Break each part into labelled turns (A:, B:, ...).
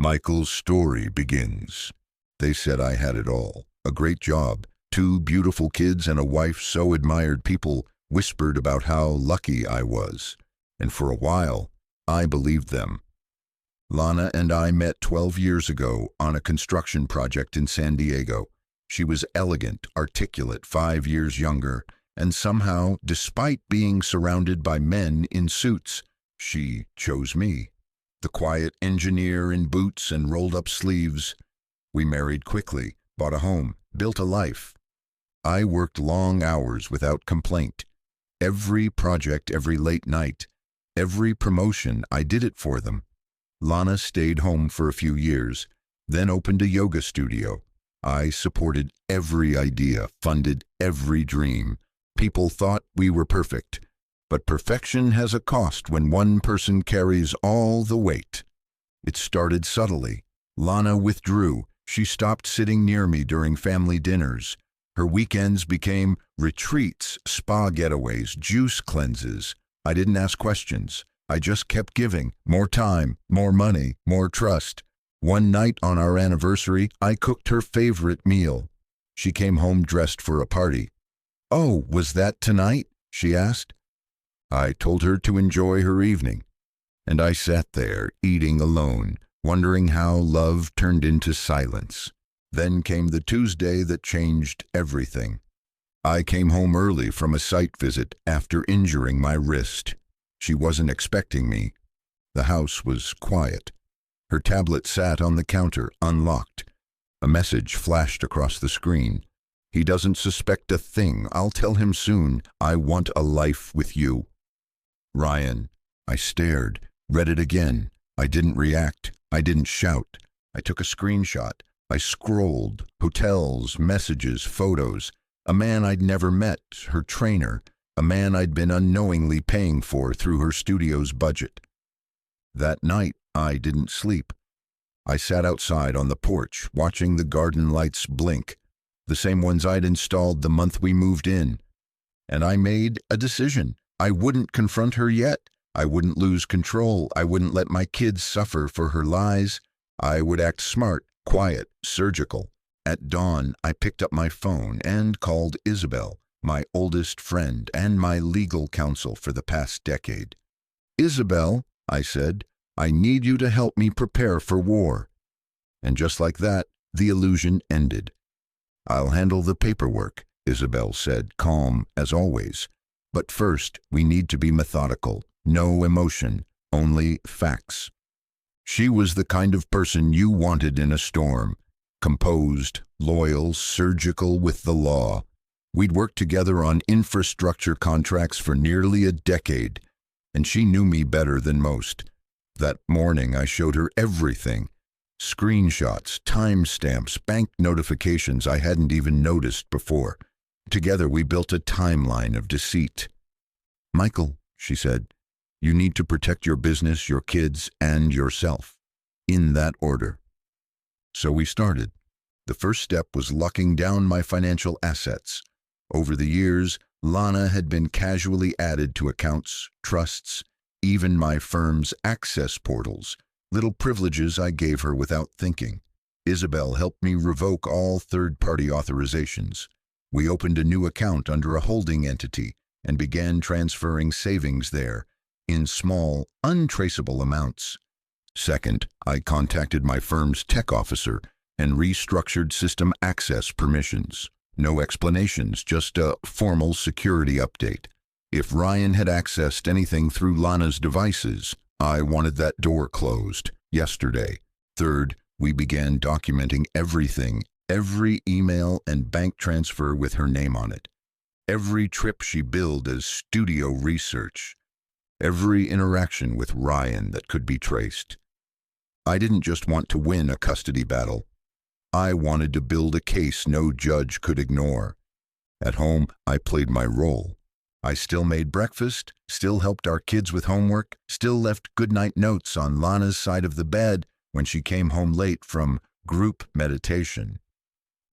A: Michael's story begins. They said I had it all. A great job, 2 beautiful kids, and a wife so admired. People whispered about how lucky I was. And for a while, I believed them. Lana and I met 12 years ago on a construction project in San Diego. She was elegant, articulate, 5 years younger, and somehow, despite being surrounded by men in suits, she chose me. The quiet engineer in boots and rolled-up sleeves. We married quickly, bought a home, built a life. I worked long hours without complaint. Every project, every late night, every promotion, I did it for them. Lana stayed home for a few years, then opened a yoga studio. I supported every idea, funded every dream. People thought we were perfect. But perfection has a cost when one person carries all the weight. It started subtly. Lana withdrew. She stopped sitting near me during family dinners. Her weekends became retreats, spa getaways, juice cleanses. I didn't ask questions. I just kept giving. More time, more money, more trust. One night on our anniversary, I cooked her favorite meal. She came home dressed for a party. "Oh, was that tonight?" she asked. I told her to enjoy her evening, and I sat there, eating alone, wondering how love turned into silence. Then came the Tuesday that changed everything. I came home early from a site visit after injuring my wrist. She wasn't expecting me. The house was quiet. Her tablet sat on the counter, unlocked. A message flashed across the screen. "He doesn't suspect a thing. I'll tell him soon. I want a life with you." Ryan. I stared, read it again. I didn't react. I didn't shout. I took a screenshot. I scrolled. Hotels, messages, photos. A man I'd never met, her trainer. A man I'd been unknowingly paying for through her studio's budget. That night, I didn't sleep. I sat outside on the porch, watching the garden lights blink, the same ones I'd installed the month we moved in. And I made a decision. I wouldn't confront her yet. I wouldn't lose control. I wouldn't let my kids suffer for her lies. I would act smart, quiet, surgical. At dawn, I picked up my phone and called Isabel, my oldest friend and my legal counsel for the past decade. "Isabel," I said, "I need you to help me prepare for war." And just like that, the illusion ended. "I'll handle the paperwork," Isabel said, calm as always. "But first, we need to be methodical. No emotion, only facts." She was the kind of person you wanted in a storm. Composed, loyal, surgical with the law. We'd worked together on infrastructure contracts for nearly a decade, and she knew me better than most. That morning, I showed her everything. Screenshots, timestamps, bank notifications I hadn't even noticed before. Together, we built a timeline of deceit. "Michael," she said, "you need to protect your business, your kids, and yourself. In that order." So we started. The first step was locking down my financial assets. Over the years, Lana had been casually added to accounts, trusts, even my firm's access portals, little privileges I gave her without thinking. Isabel helped me revoke all third-party authorizations. We opened a new account under a holding entity and began transferring savings there in small, untraceable amounts. Second, I contacted my firm's tech officer and restructured system access permissions. No explanations, just a formal security update. If Ryan had accessed anything through Lana's devices, I wanted that door closed yesterday. Third, we began documenting everything, every email and bank transfer with her name on it. Every trip she billed as studio research. Every interaction with Ryan that could be traced. I didn't just want to win a custody battle. I wanted to build a case no judge could ignore. At home, I played my role. I still made breakfast, still helped our kids with homework, still left goodnight notes on Lana's side of the bed when she came home late from group meditation.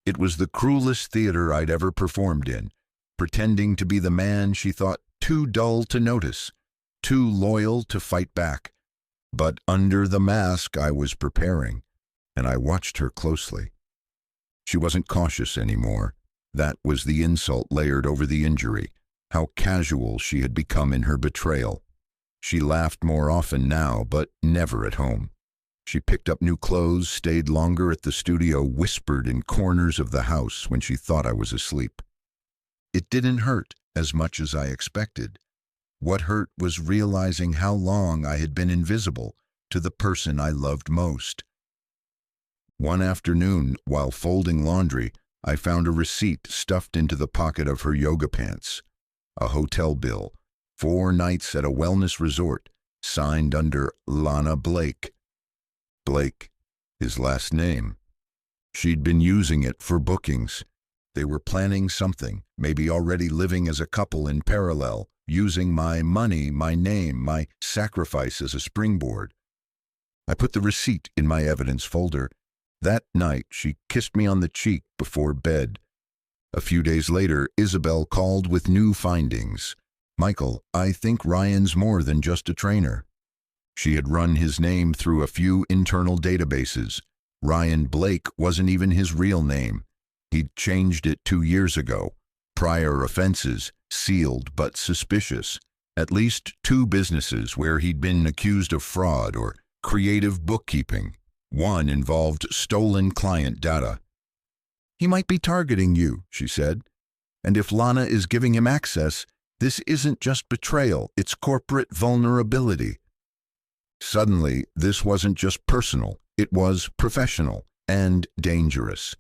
A: It was the cruelest theater I'd ever performed in, pretending to be the man she thought too dull to notice, too loyal to fight back. But under the mask I was preparing, and I watched her closely. She wasn't cautious anymore. That was the insult layered over the injury, how casual she had become in her betrayal. She laughed more often now, but never at home. She picked up new clothes, stayed longer at the studio, whispered in corners of the house when she thought I was asleep. It didn't hurt as much as I expected. What hurt was realizing how long I had been invisible to the person I loved most. One afternoon, while folding laundry, I found a receipt stuffed into the pocket of her yoga pants. A hotel bill, 4 nights at a wellness resort, signed under Lana Blake. Blake, his last name. She'd been using it for bookings. They were planning something, maybe already living as a couple in parallel, using my money, my name, my sacrifice as a springboard. I put the receipt in my evidence folder. That night, she kissed me on the cheek before bed. A few days later, Isabel called with new findings. "Michael, I think Ryan's more than just a trainer." She had run his name through a few internal databases. Ryan Blake wasn't even his real name. He'd changed it 2 years ago. Prior offenses, sealed but suspicious. At least 2 businesses where he'd been accused of fraud or creative bookkeeping. One involved stolen client data. "He might be targeting you," she said. "And if Lana is giving him access, this isn't just betrayal, it's corporate vulnerability." Suddenly, this wasn't just personal, it was professional and dangerous.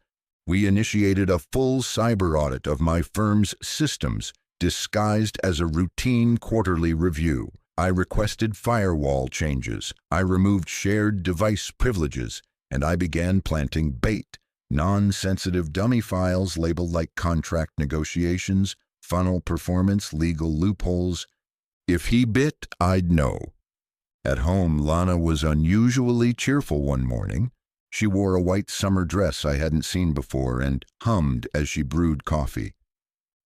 A: We initiated a full cyber audit of my firm's systems, disguised as a routine quarterly review. I requested firewall changes, I removed shared device privileges, and I began planting bait, non-sensitive dummy files labeled like contract negotiations, funnel performance, legal loopholes. If he bit, I'd know. At home, Lana was unusually cheerful one morning. She wore a white summer dress I hadn't seen before and hummed as she brewed coffee.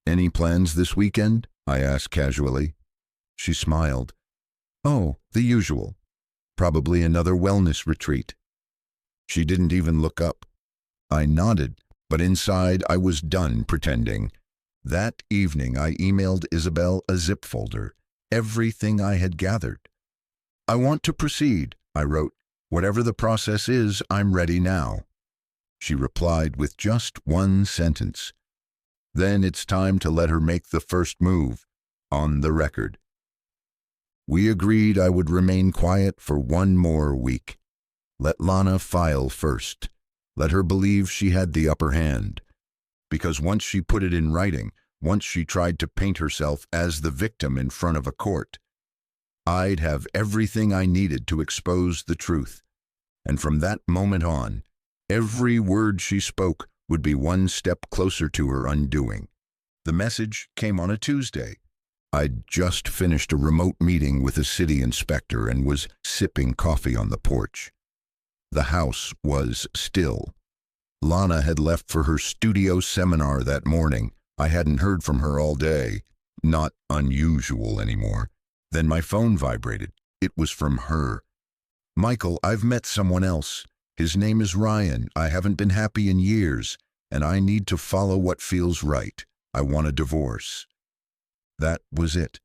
A: "Any plans this weekend?" I asked casually. She smiled. "Oh, the usual. Probably another wellness retreat." She didn't even look up. I nodded, but inside I was done pretending. That evening I emailed Isabel a zip folder, everything I had gathered. "I want to proceed," I wrote. "Whatever the process is, I'm ready now." She replied with just one sentence. "Then it's time to let her make the first move, on the record." We agreed I would remain quiet for 1 more week. Let Lana file first. Let her believe she had the upper hand. Because once she put it in writing, once she tried to paint herself as the victim in front of a court, I'd have everything I needed to expose the truth. And from that moment on, every word she spoke would be one step closer to her undoing. The message came on a Tuesday. I'd just finished a remote meeting with a city inspector and was sipping coffee on the porch. The house was still. Lana had left for her studio seminar that morning. I hadn't heard from her all day. Not unusual anymore. Then my phone vibrated. It was from her. "Michael, I've met someone else. His name is Ryan. I haven't been happy in years, and I need to follow what feels right. I want a divorce." That was it.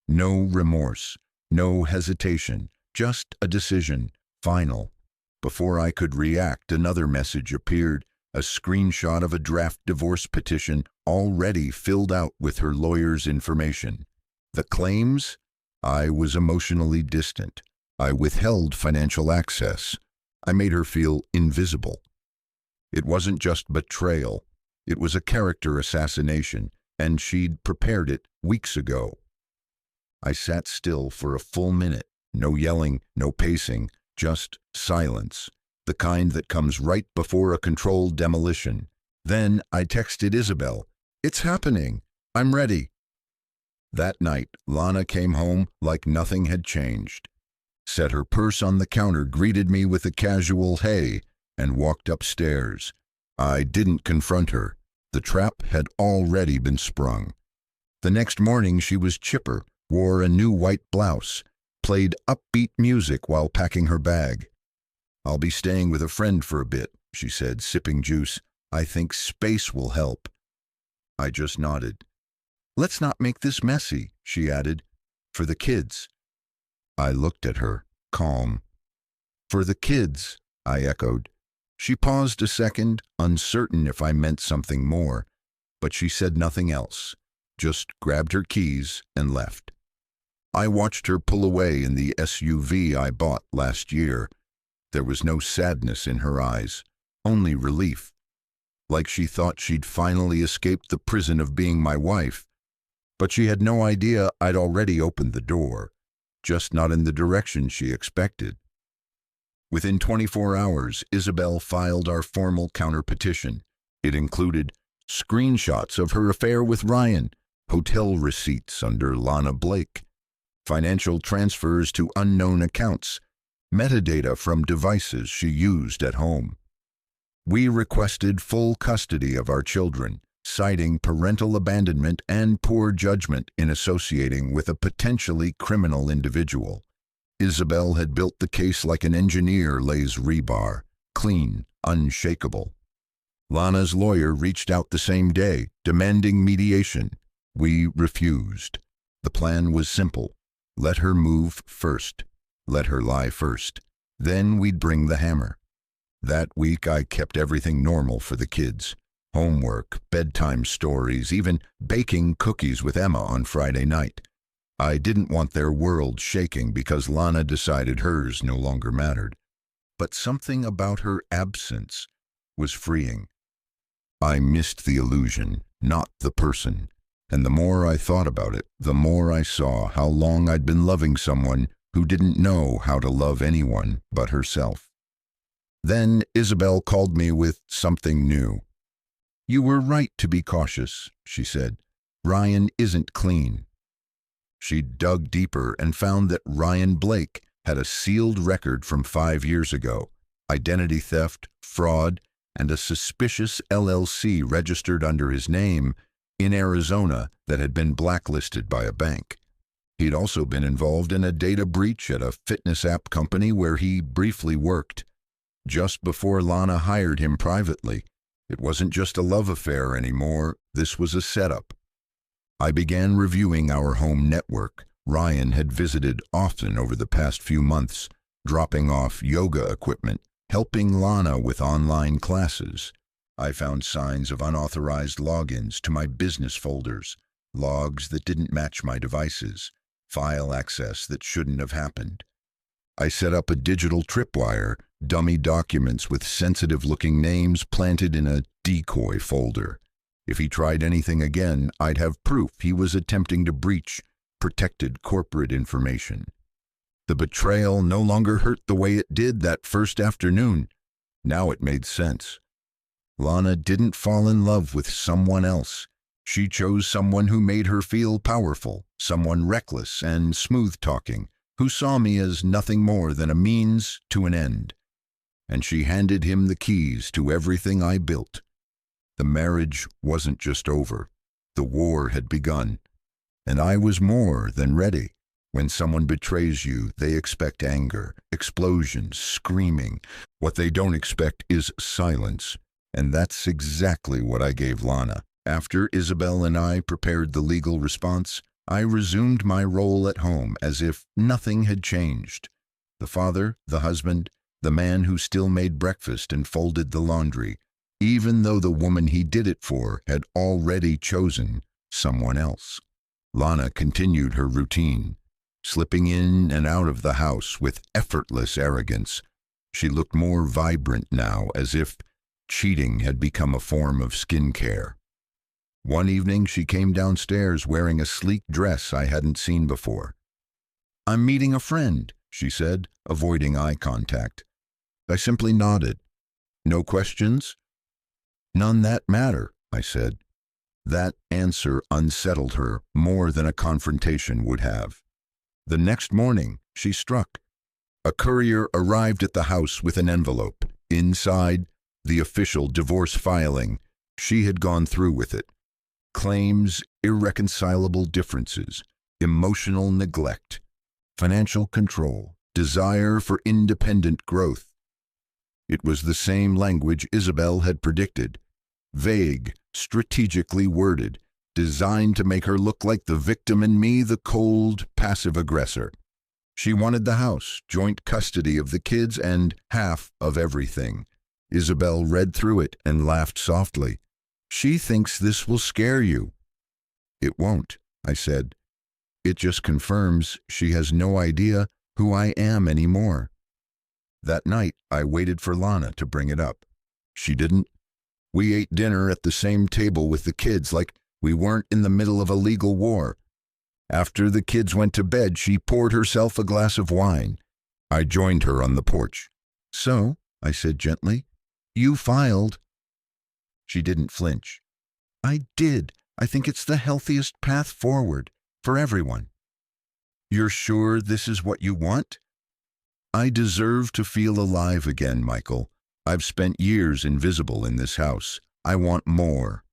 A: No remorse, no hesitation, just a decision, final. Before I could react, another message appeared, a screenshot of a draft divorce petition already filled out with her lawyer's information. The claims? I was emotionally distant. I withheld financial access. I made her feel invisible. It wasn't just betrayal. It was a character assassination, and she'd prepared it weeks ago. I sat still for a full minute, no yelling, no pacing, just silence, the kind that comes right before a controlled demolition. Then I texted Isabel, "It's happening. I'm ready." That night, Lana came home like nothing had changed, set her purse on the counter, greeted me with a casual "hey," and walked upstairs. I didn't confront her. The trap had already been sprung. The next morning she was chipper, wore a new white blouse, played upbeat music while packing her bag. "I'll be staying with a friend for a bit," she said, sipping juice. "I think space will help." I just nodded. "Let's not make this messy," she added. "For the kids." I looked at her, calm. "For the kids," I echoed. She paused a second, uncertain if I meant something more, but she said nothing else, just grabbed her keys and left. I watched her pull away in the SUV I bought last year. There was no sadness in her eyes, only relief, like she thought she'd finally escaped the prison of being my wife. But she had no idea I'd already opened the door, just not in the direction she expected. Within 24 hours, Isabel filed our formal counterpetition. It included screenshots of her affair with Ryan, hotel receipts under Lana Blake, financial transfers to unknown accounts, metadata from devices she used at home. We requested full custody of our children, citing parental abandonment and poor judgment in associating with a potentially criminal individual. Isabel had built the case like an engineer lays rebar, clean, unshakable. Lana's lawyer reached out the same day, demanding mediation. We refused. The plan was simple. Let her move first. Let her lie first. Then we'd bring the hammer. That week I kept everything normal for the kids. Homework, bedtime stories, even baking cookies with Emma on Friday night. I didn't want their world shaking because Lana decided hers no longer mattered. But something about her absence was freeing. I missed the illusion, not the person. And the more I thought about it, the more I saw how long I'd been loving someone who didn't know how to love anyone but herself. Then Isabel called me with something new. "You were right to be cautious," she said. "Ryan isn't clean." She dug deeper and found that Ryan Blake had a sealed record from 5 years ago, identity theft, fraud, and a suspicious LLC registered under his name in Arizona that had been blacklisted by a bank. He'd also been involved in a data breach at a fitness app company where he briefly worked. Just before Lana hired him privately, it wasn't just a love affair anymore, this was a setup. I began reviewing our home network. Ryan had visited often over the past few months, dropping off yoga equipment, helping Lana with online classes. I found signs of unauthorized logins to my business folders, logs that didn't match my devices, file access that shouldn't have happened. I set up a digital tripwire, dummy documents with sensitive-looking names planted in a decoy folder. If he tried anything again, I'd have proof he was attempting to breach protected corporate information. The betrayal no longer hurt the way it did that first afternoon. Now it made sense. Lana didn't fall in love with someone else. She chose someone who made her feel powerful, someone reckless and smooth-talking, who saw me as nothing more than a means to an end. And she handed him the keys to everything I built. The marriage wasn't just over. The war had begun. And I was more than ready. When someone betrays you, they expect anger, explosions, screaming. What they don't expect is silence. And that's exactly what I gave Lana. After Isabel and I prepared the legal response, I resumed my role at home as if nothing had changed. The father, the husband, the man who still made breakfast and folded the laundry, even though the woman he did it for had already chosen someone else. Lana continued her routine, slipping in and out of the house with effortless arrogance. She looked more vibrant now, as if cheating had become a form of skincare. One evening she came downstairs wearing a sleek dress I hadn't seen before. "I'm meeting a friend," she said, avoiding eye contact. I simply nodded. "No questions?" "None that matter," I said. That answer unsettled her more than a confrontation would have. The next morning, she struck. A courier arrived at the house with an envelope. Inside, the official divorce filing. She had gone through with it. Claims, irreconcilable differences, emotional neglect. financial control, desire for independent growth. It was the same language Isabel had predicted, vague, strategically worded, designed to make her look like the victim and me the cold, passive aggressor. She wanted the house, joint custody of the kids, and half of everything. Isabel read through it and laughed softly. She thinks this will scare you. It won't, I said. It just confirms she has no idea who I am anymore. That night, I waited for Lana to bring it up. She didn't. We ate dinner at the same table with the kids like we weren't in the middle of a legal war. After the kids went to bed, she poured herself a glass of wine. I joined her on the porch. So, I said gently, you filed. She didn't flinch. I did. I think it's the healthiest path forward for everyone. You're sure this is what you want? I deserve to feel alive again, Michael. I've spent years invisible in this house. I want more.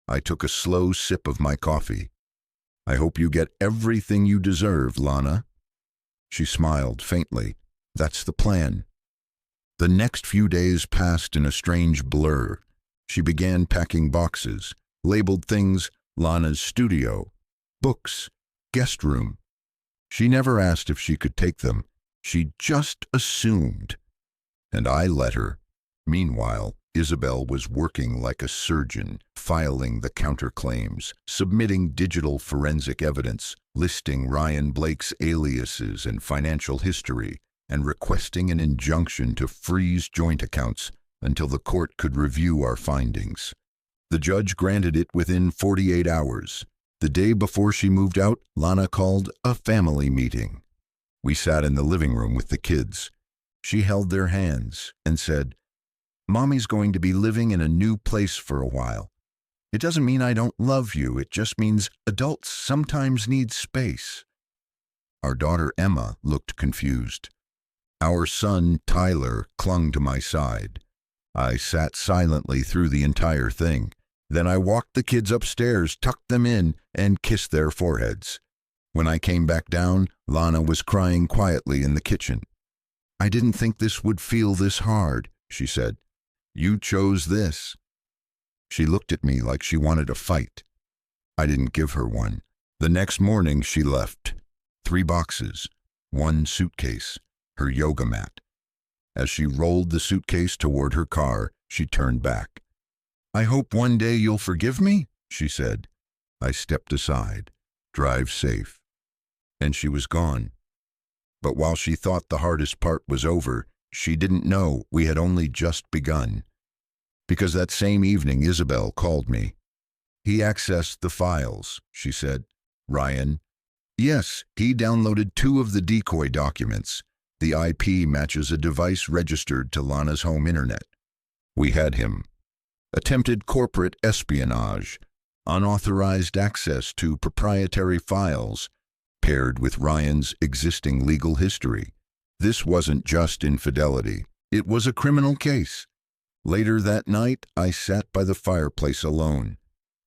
A: I took a slow sip of my coffee. I hope you get everything you deserve, Lana. She smiled faintly. That's the plan. The next few days passed in a strange blur. She began packing boxes, labeled things Lana's studio, books, guest room. She never asked if she could take them. She just assumed. And I let her. Meanwhile, Isabel was working like a surgeon, filing the counterclaims, submitting digital forensic evidence, listing Ryan Blake's aliases and financial history, and requesting an injunction to freeze joint accounts until the court could review our findings. The judge granted it within 48 hours. The day before she moved out, Lana called a family meeting. We sat in the living room with the kids. She held their hands and said, Mommy's going to be living in a new place for a while. It doesn't mean I don't love you. It just means adults sometimes need space. Our daughter Emma looked confused. Our son Tyler clung to my side. I sat silently through the entire thing. Then I walked the kids upstairs, tucked them in, and kissed their foreheads. When I came back down, Lana was crying quietly in the kitchen. I didn't think this would feel this hard, she said. You chose this. She looked at me like she wanted a fight. I didn't give her one. The next morning she left. 3 boxes, 1 suitcase, her yoga mat. As she rolled the suitcase toward her car, she turned back. I hope one day you'll forgive me, she said. I stepped aside. Drive safe. And she was gone. But while she thought the hardest part was over, she didn't know we had only just begun. Because that same evening, Isabel called me. He accessed the files, she said. Ryan? Yes, he downloaded 2 of the decoy documents. The IP matches a device registered to Lana's home internet. We had him. Attempted corporate espionage, unauthorized access to proprietary files, paired with Ryan's existing legal history. This wasn't just infidelity. It was a criminal case. Later that night, I sat by the fireplace alone.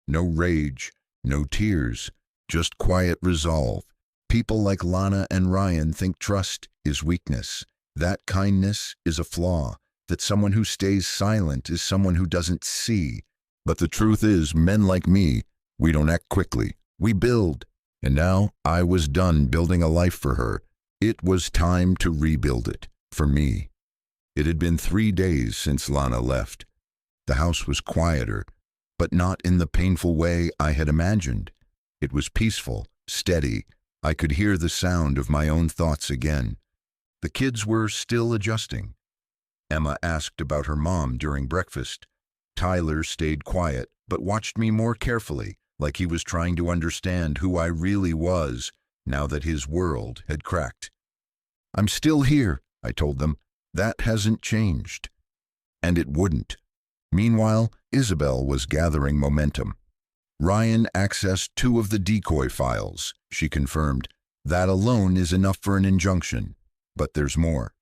A: No rage, no tears, just quiet resolve. People like Lana and Ryan think trust is weakness, that kindness is a flaw, that someone who stays silent is someone who doesn't see. But the truth is, men like me, we don't act quickly. We build. And now I was done building a life for her. It was time to rebuild it, for me. It had been 3 days since Lana left. The house was quieter, but not in the painful way I had imagined. It was peaceful, steady. I could hear the sound of my own thoughts again. The kids were still adjusting. Emma asked about her mom during breakfast. Tyler stayed quiet, but watched me more carefully, like he was trying to understand who I really was now that his world had cracked. I'm still here, I told them. That hasn't changed. And it wouldn't. Meanwhile, Isabel was gathering momentum. Ryan accessed 2 of the decoy files, she confirmed. That alone is enough for an injunction. But there's more.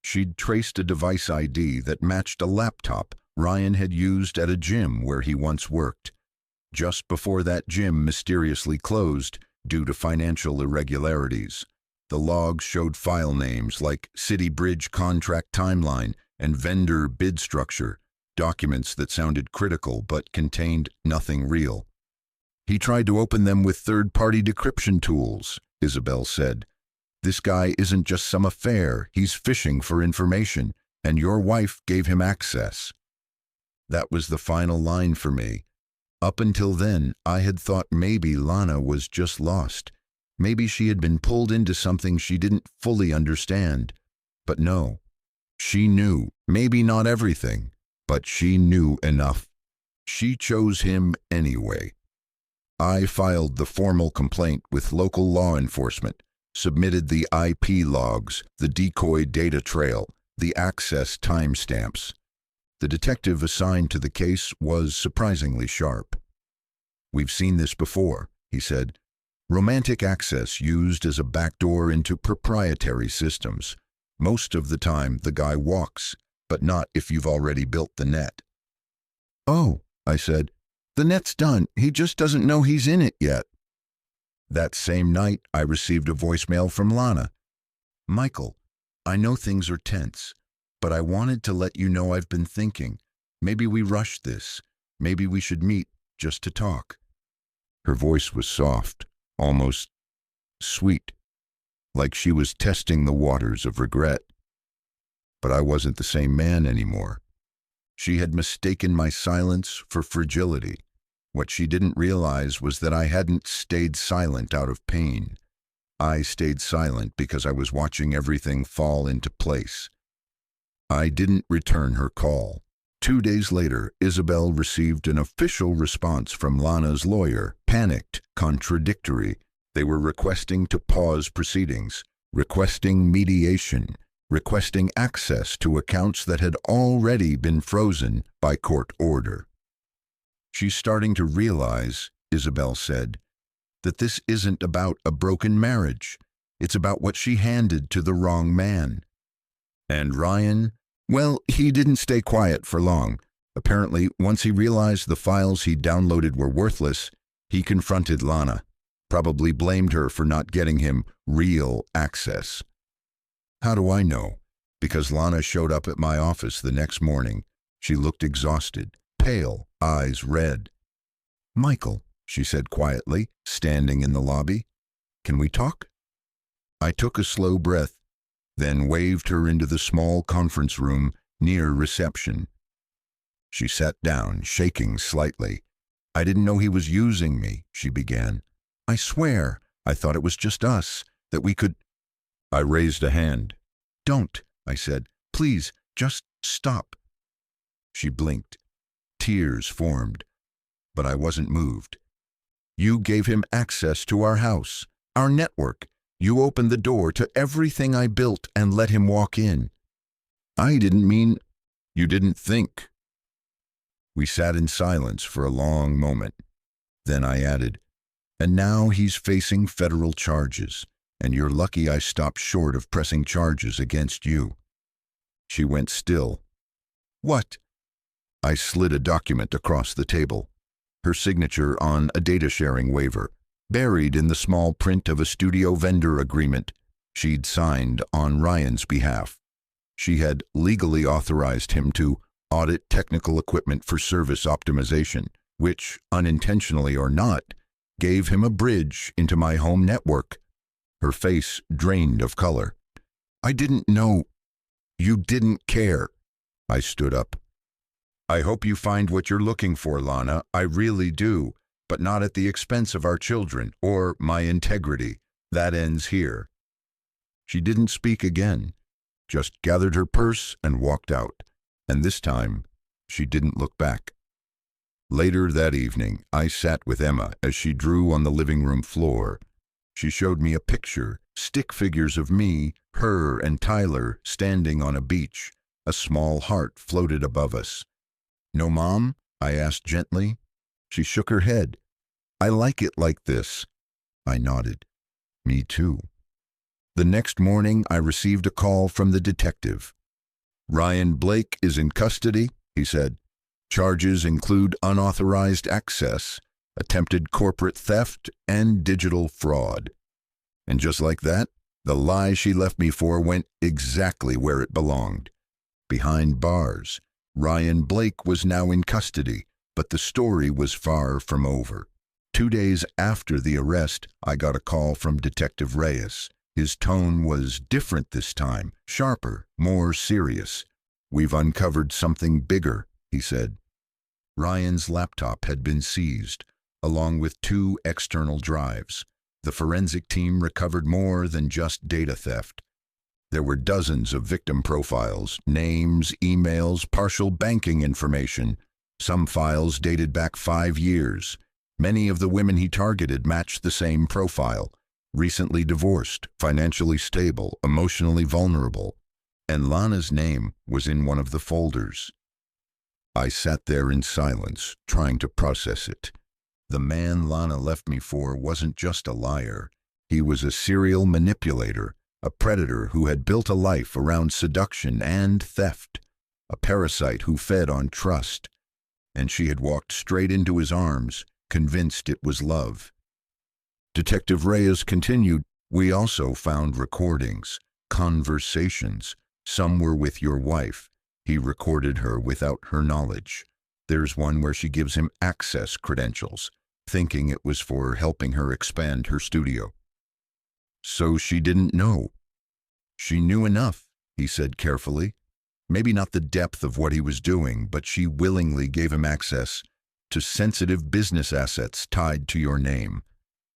A: She'd traced a device ID that matched a laptop Ryan had used at a gym where he once worked. Just before that gym mysteriously closed due to financial irregularities. The logs showed file names like city bridge contract timeline and vendor bid structure, documents that sounded critical but contained nothing real. He tried to open them with third-party decryption tools, Isabel said. This guy isn't just some affair, he's fishing for information, and your wife gave him access. That was the final line for me. Up until then, I had thought maybe Lana was just lost. Maybe she had been pulled into something she didn't fully understand. But no, she knew, maybe not everything, but she knew enough. She chose him anyway. I filed the formal complaint with local law enforcement, submitted the IP logs, the decoy data trail, the access timestamps. The detective assigned to the case was surprisingly sharp. We've seen this before, he said. Romantic access used as a backdoor into proprietary systems. Most of the time, the guy walks, but not if you've already built the net. Oh, I said, the net's done. He just doesn't know he's in it yet. That same night, I received a voicemail from Lana. Michael, I know things are tense, but I wanted to let you know I've been thinking. Maybe we rushed this. Maybe we should meet just to talk. Her voice was soft, almost sweet, like she was testing the waters of regret. But I wasn't the same man anymore. She had mistaken my silence for fragility. What she didn't realize was that I hadn't stayed silent out of pain. I stayed silent because I was watching everything fall into place. I didn't return her call. 2 days later, Isabel received an official response from Lana's lawyer, panicked, contradictory. They were requesting to pause proceedings, requesting mediation, requesting access to accounts that had already been frozen by court order. She's starting to realize, Isabel said, that this isn't about a broken marriage. It's about what she handed to the wrong man. And Ryan, well, he didn't stay quiet for long. Apparently, once he realized the files he downloaded were worthless, he confronted Lana, probably blamed her for not getting him real access. How do I know? Because Lana showed up at my office the next morning. She looked exhausted, pale, eyes red. Michael, she said quietly, standing in the lobby. Can we talk? I took a slow breath, then waved her into the small conference room near reception. She sat down, shaking slightly. I didn't know he was using me, she began. I swear, I thought it was just us, that we could... I raised a hand. Don't, I said. Please, just stop. She blinked. Tears formed, but I wasn't moved. You gave him access to our house, our network. You opened the door to everything I built and let him walk in. I didn't mean... You didn't think. We sat in silence for a long moment. Then I added, and now he's facing federal charges, and you're lucky I stopped short of pressing charges against you. She went still. What? I slid a document across the table, her signature on a data-sharing waiver, buried in the small print of a studio vendor agreement she'd signed on Ryan's behalf. She had legally authorized him to audit technical equipment for service optimization, which, unintentionally or not, gave him a bridge into my home network. Her face drained of color. I didn't know. You didn't care. I stood up. I hope you find what you're looking for, Lana. I really do. But not at the expense of our children or my integrity. That ends here. She didn't speak again, just gathered her purse and walked out. And this time, she didn't look back. Later that evening, I sat with Emma as she drew on the living room floor. She showed me a picture, stick figures of me, her, and Tyler standing on a beach. A small heart floated above us. No, Mom? I asked gently. She shook her head. I like it like this. I nodded. Me too. The next morning, I received a call from the detective. Ryan Blake is in custody, he said. Charges include unauthorized access, attempted corporate theft, and digital fraud. And just like that, The lie she left me for went exactly where it belonged. Behind bars. Ryan Blake was now in custody, but the story was far from over. 2 days after the arrest, I got a call from Detective Reyes. His tone was different this time, sharper, more serious. "We've uncovered something bigger," he said. Ryan's laptop had been seized, along with 2 external drives. The forensic team recovered more than just data theft. There were dozens of victim profiles, names, emails, partial banking information. Some files dated back 5 years. Many of the women he targeted matched the same profile: recently divorced, financially stable, emotionally vulnerable. And Lana's name was in one of the folders. I sat there in silence, trying to process it. The man Lana left me for wasn't just a liar. He was a serial manipulator, a predator who had built a life around seduction and theft, a parasite who fed on trust. And she had walked straight into his arms, convinced it was love. Detective Reyes continued, "We also found recordings, conversations. Some were with your wife. He recorded her without her knowledge. There's one where she gives him access credentials, thinking it was for helping her expand her studio." "So she didn't know." "She knew enough," he said carefully. "Maybe not the depth of what he was doing, but she willingly gave him access to sensitive business assets tied to your name.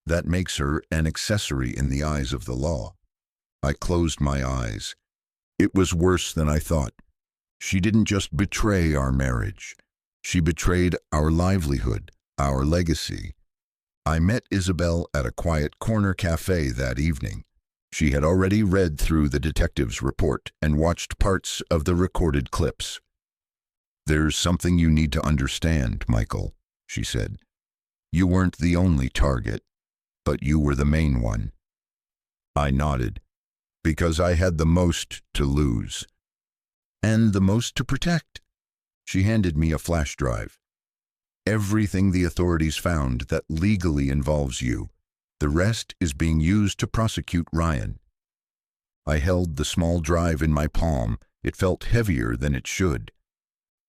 A: That makes her an accessory in the eyes of the law." I closed my eyes. It was worse than I thought. She didn't just betray our marriage. She betrayed our livelihood, our legacy. I met Isabel at a quiet corner cafe that evening. She had already read through the detective's report and watched parts of the recorded clips. "There's something you need to understand, Michael," she said. "You weren't the only target, but you were the main one." I nodded, because I had the most to lose. "And the most to protect." She handed me a flash drive. "Everything the authorities found that legally involves you. The rest is being used to prosecute Ryan." I held the small drive in my palm. It felt heavier than it should.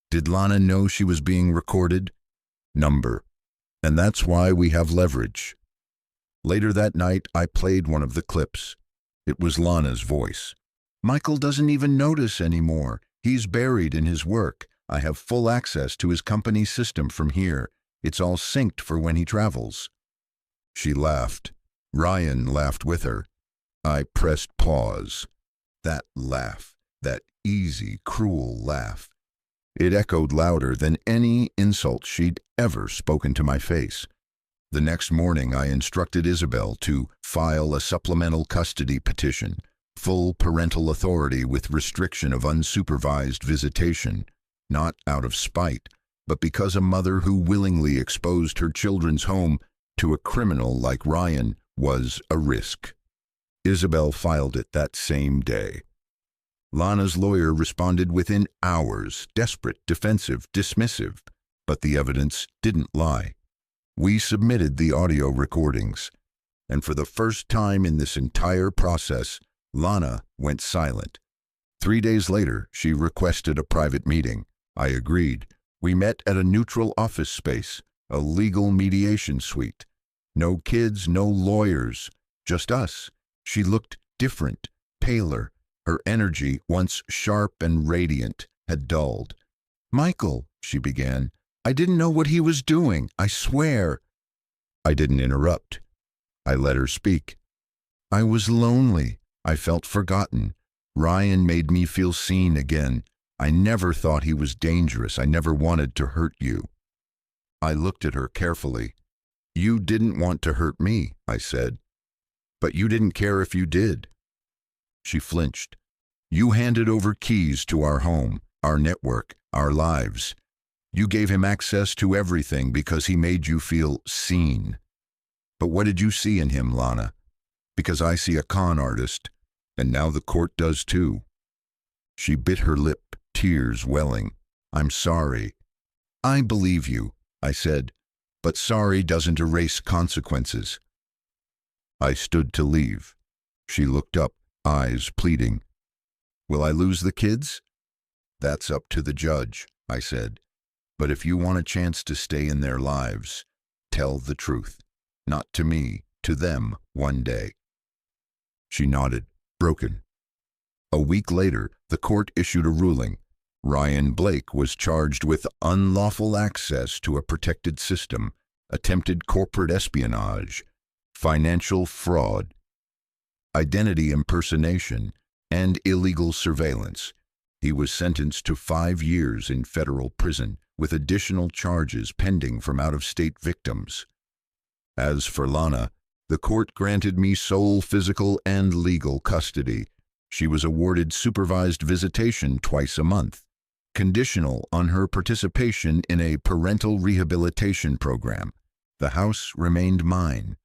A: Did Lana know she was being recorded? Number. And that's why we have leverage. Later that night, I played one of the clips. It was Lana's voice. "Michael doesn't even notice anymore. He's buried in his work. I have full access to his company's system from here. It's all synced for when he travels." She laughed. Ryan laughed with her. I pressed pause. That laugh, that easy, cruel laugh. It echoed louder than any insult she'd ever spoken to my face. The next morning, I instructed Isabel to file a supplemental custody petition, full parental authority with restriction of unsupervised visitation, not out of spite, but because a mother who willingly exposed her children's home to a criminal like Ryan was a risk. Isabel filed it that same day. Lana's lawyer responded within hours, desperate, defensive, dismissive, but the evidence didn't lie. We submitted the audio recordings, and for the first time in this entire process, Lana went silent. 3 days later, she requested a private meeting. I agreed. We met at a neutral office space, a legal mediation suite. No kids, no lawyers, just us. She looked different, paler. Her energy, once sharp and radiant, had dulled. "Michael," she began, "I didn't know what he was doing, I swear." I didn't interrupt. I let her speak. "I was lonely. I felt forgotten. Ryan made me feel seen again. I never thought he was dangerous. I never wanted to hurt you." I looked at her carefully. "You didn't want to hurt me," I said. "But you didn't care if you did." She flinched. "You handed over keys to our home, our network, our lives. You gave him access to everything because he made you feel seen. But what did you see in him, Lana? Because I see a con artist, and now the court does too." She bit her lip, tears welling. "I'm sorry." "I believe you," I said, "but sorry doesn't erase consequences." I stood to leave. She looked up, eyes pleading. Will I lose the kids? That's up to the judge, I said. But if you want a chance to stay in their lives, tell the truth. Not to me, to them one day. She nodded, broken. A week later, the court issued a ruling. Ryan Blake was charged with unlawful access to a protected system, attempted corporate espionage, financial fraud, identity impersonation, and illegal surveillance. He was sentenced to 5 years in federal prison, with additional charges pending from out-of-state victims. As for Lana, the court granted me sole physical and legal custody. She was awarded supervised visitation twice a month, conditional on her participation in a parental rehabilitation program. The house remained mine,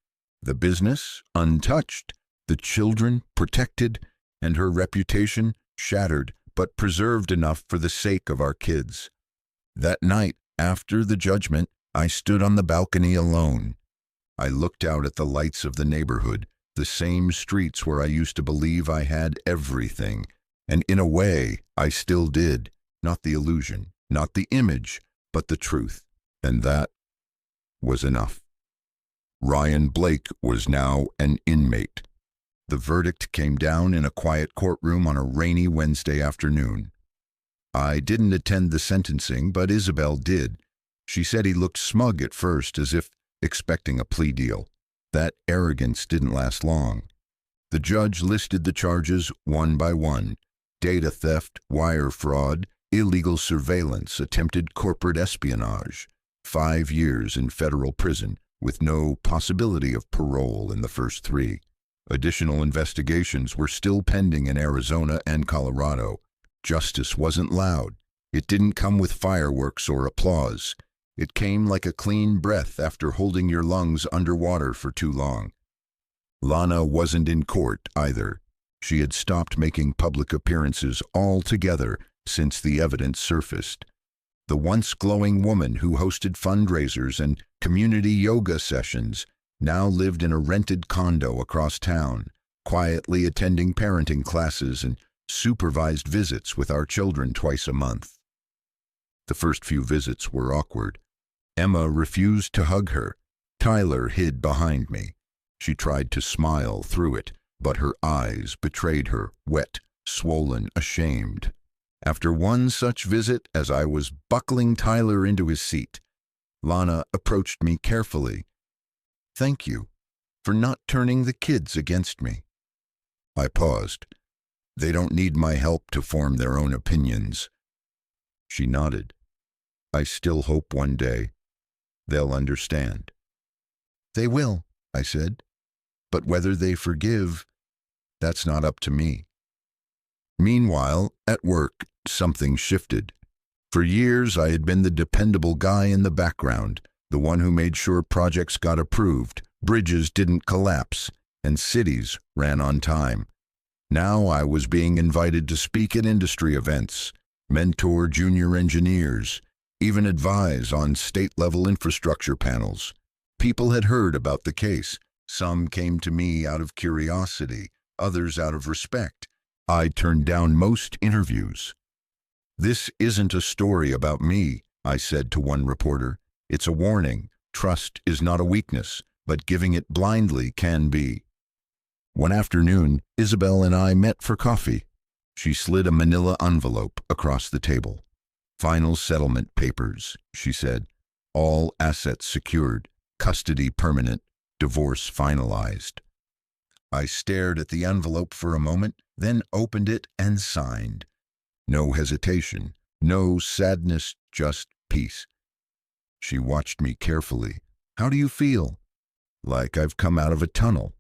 A: the business untouched, the children protected, and her reputation shattered but preserved enough for the sake of our kids. That night, after the judgment, I stood on the balcony alone. I looked out at the lights of the neighborhood, the same streets where I used to believe I had everything, and in a way, I still did. Not the illusion, not the image, but the truth. And that was enough. Ryan Blake was now an inmate. The verdict came down in a quiet courtroom on a rainy Wednesday afternoon. I didn't attend the sentencing, but Isabel did. She said he looked smug at first, as if expecting a plea deal. That arrogance didn't last long. The judge listed the charges one by one: data theft, wire fraud, illegal surveillance, attempted corporate espionage, 5 years in federal prison, with no possibility of parole in the first 3. Additional investigations were still pending in Arizona and Colorado. Justice wasn't loud. It didn't come with fireworks or applause. It came like a clean breath after holding your lungs underwater for too long. Lana wasn't in court either. She had stopped making public appearances altogether since the evidence surfaced. The once glowing woman who hosted fundraisers and community yoga sessions now lived in a rented condo across town, quietly attending parenting classes and supervised visits with our children twice a month. The first few visits were awkward. Emma refused to hug her. Tyler hid behind me. She tried to smile through it, but her eyes betrayed her, wet, swollen, ashamed. After one such visit, as I was buckling Tyler into his seat, Lana approached me carefully. Thank you for not turning the kids against me. I paused. They don't need my help to form their own opinions. She nodded. I still hope one day they'll understand. They will, I said. But whether they forgive, that's not up to me. Meanwhile, at work, something shifted. For years, I had been the dependable guy in the background, the one who made sure projects got approved, bridges didn't collapse, and cities ran on time. Now I was being invited to speak at industry events, mentor junior engineers, even advise on state-level infrastructure panels. People had heard about the case. Some came to me out of curiosity, others out of respect. I turned down most interviews. This isn't a story about me, I said to one reporter. It's a warning. Trust is not a weakness, but giving it blindly can be. One afternoon, Isabel and I met for coffee. She slid a manila envelope across the table. Final settlement papers, she said. All assets secured, custody permanent, divorce finalized. I stared at the envelope for a moment, then opened it and signed. No hesitation, no sadness, just peace. She watched me carefully. How do you feel? Like I've come out of a tunnel.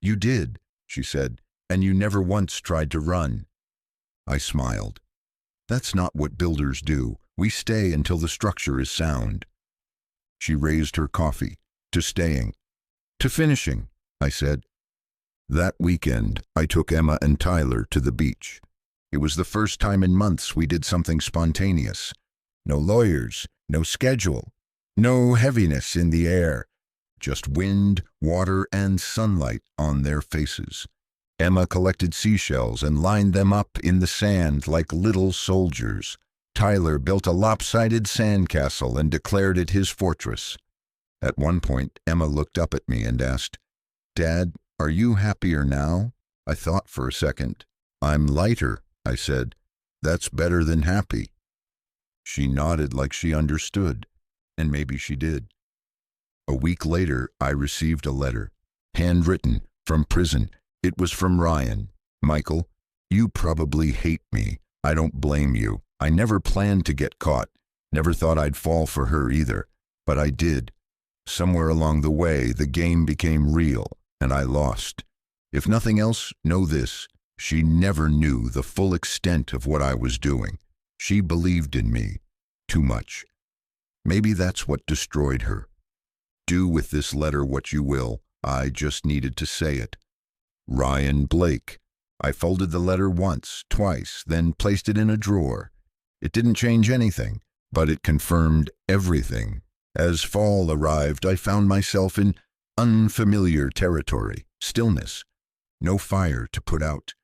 A: You did, she said, and you never once tried to run. I smiled. That's not what builders do. We stay until the structure is sound. She raised her coffee. To staying. To finishing, I said. That weekend, I took Emma and Tyler to the beach. It was the first time in months we did something spontaneous. No lawyers, no schedule, no heaviness in the air. Just wind, water, and sunlight on their faces. Emma collected seashells and lined them up in the sand like little soldiers. Tyler built a lopsided sandcastle and declared it his fortress. At one point, Emma looked up at me and asked, "Dad, are you happier now?" I thought for a second. "I'm lighter," I said. "That's better than happy." She nodded like she understood, and maybe she did. A week later, I received a letter, handwritten, from prison. It was from Ryan. "Michael, you probably hate me. I don't blame you. I never planned to get caught. Never thought I'd fall for her either. But I did. Somewhere along the way, the game became real, and I lost. If nothing else, know this. She never knew the full extent of what I was doing. She believed in me. Too much. Maybe that's what destroyed her. Do with this letter what you will. I just needed to say it. Ryan Blake." I folded the letter once, twice, then placed it in a drawer. It didn't change anything, but it confirmed everything. As fall arrived, I found myself in unfamiliar territory, stillness. No fire to put out,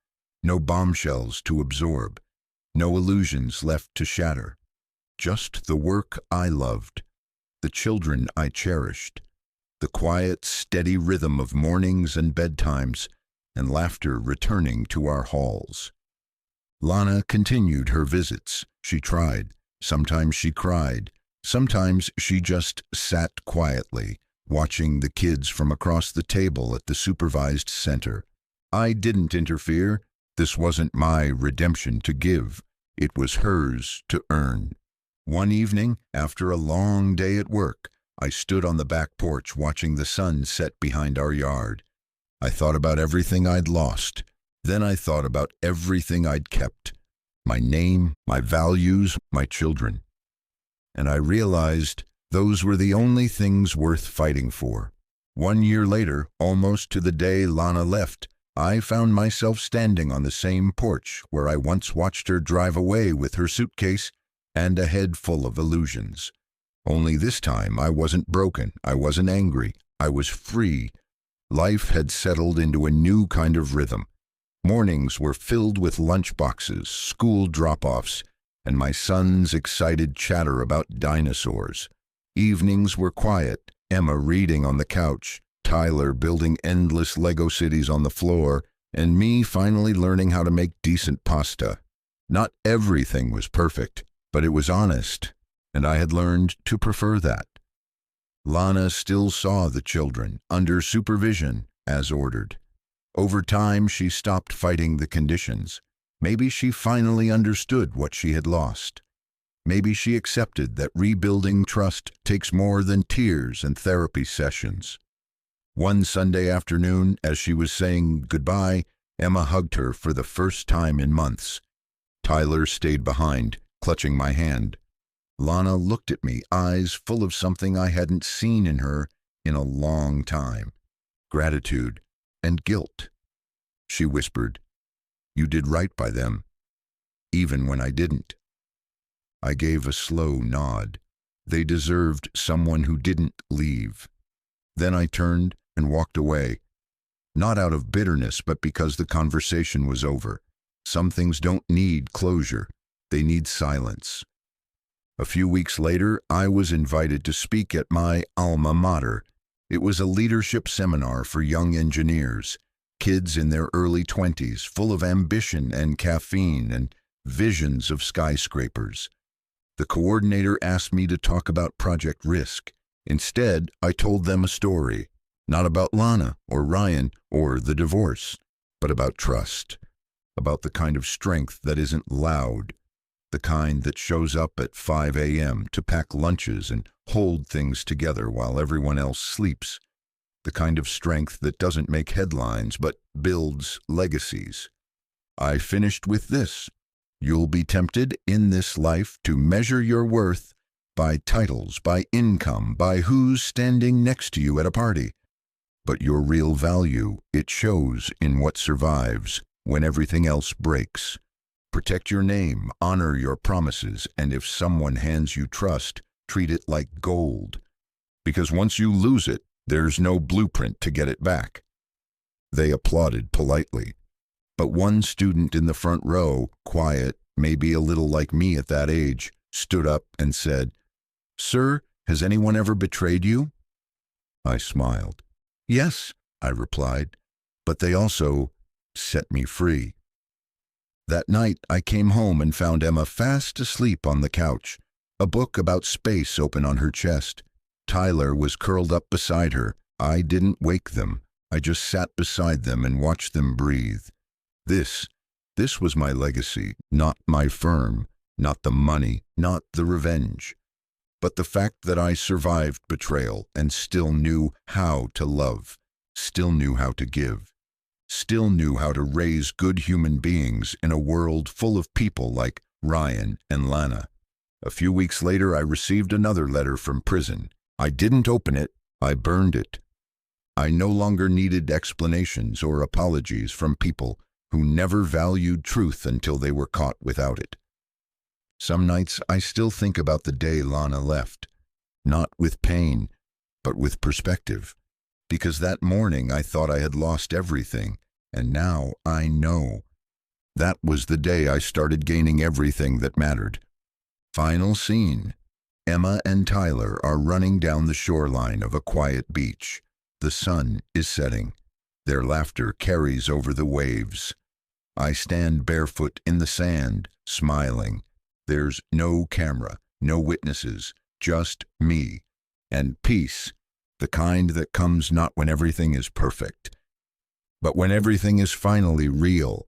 A: no bombshells to absorb, no illusions left to shatter. Just the work I loved, the children I cherished, the quiet, steady rhythm of mornings and bedtimes, and laughter returning to our halls. Lana continued her visits. She tried. Sometimes she cried. Sometimes she just sat quietly, watching the kids from across the table at the supervised center. I didn't interfere. This wasn't my redemption to give. It was hers to earn. One evening, after a long day at work, I stood on the back porch watching the sun set behind our yard. I thought about everything I'd lost. Then I thought about everything I'd kept. My name, my values, my children. And I realized those were the only things worth fighting for. 1 year later, almost to the day Lana left, I found myself standing on the same porch where I once watched her drive away with her suitcase and a head full of illusions. Only this time I wasn't broken, I wasn't angry, I was free. Life had settled into a new kind of rhythm. Mornings were filled with lunchboxes, school drop-offs, and my son's excited chatter about dinosaurs. Evenings were quiet, Emma reading on the couch, Tyler building endless Lego cities on the floor, and me finally learning how to make decent pasta. Not everything was perfect, but it was honest, and I had learned to prefer that. Lana still saw the children, under supervision, as ordered. Over time, she stopped fighting the conditions. Maybe she finally understood what she had lost. Maybe she accepted that rebuilding trust takes more than tears and therapy sessions. One Sunday afternoon, as she was saying goodbye, Emma hugged her for the first time in months. Tyler stayed behind, clutching my hand. Lana looked at me, eyes full of something I hadn't seen in her in a long time. Gratitude and guilt. She whispered, "You did right by them, even when I didn't." I gave a slow nod. They deserved someone who didn't leave. Then I turned and walked away, not out of bitterness, but because the conversation was over. Some things don't need closure. They need silence. A few weeks later, I was invited to speak at my alma mater. It was a leadership seminar for young engineers, kids in their early 20s, full of ambition and caffeine and visions of skyscrapers. The coordinator asked me to talk about Project Risk. Instead, I told them a story, not about Lana or Ryan or the divorce, but about trust, about the kind of strength that isn't loud, the kind that shows up at 5 a.m. to pack lunches and hold things together while everyone else sleeps, the kind of strength that doesn't make headlines but builds legacies. I finished with this: you'll be tempted in this life to measure your worth by titles, by income, by who's standing next to you at a party. But your real value, it shows in what survives when everything else breaks. Protect your name, honor your promises, and if someone hands you trust, treat it like gold. Because once you lose it, there's no blueprint to get it back. They applauded politely. But one student in the front row, quiet, maybe a little like me at that age, stood up and said, "Sir, has anyone ever betrayed you?" I smiled. "Yes," I replied, "but they also set me free." That night I came home and found Emma fast asleep on the couch, a book about space open on her chest. Tyler was curled up beside her. I didn't wake them. I just sat beside them and watched them breathe. This was my legacy, not my firm, not the money, not the revenge, but the fact that I survived betrayal and still knew how to love, still knew how to give, still knew how to raise good human beings in a world full of people like Ryan and Lana. A few weeks later, I received another letter from prison. I didn't open it, I burned it. I no longer needed explanations or apologies from people who never valued truth until they were caught without it. Some nights I still think about the day Lana left, not with pain, but with perspective, because that morning I thought I had lost everything, and now I know. That was the day I started gaining everything that mattered. Final scene. Emma and Tyler are running down the shoreline of a quiet beach. The sun is setting. Their laughter carries over the waves. I stand barefoot in the sand, smiling. There's no camera, no witnesses, just me. And peace, the kind that comes not when everything is perfect, but when everything is finally real.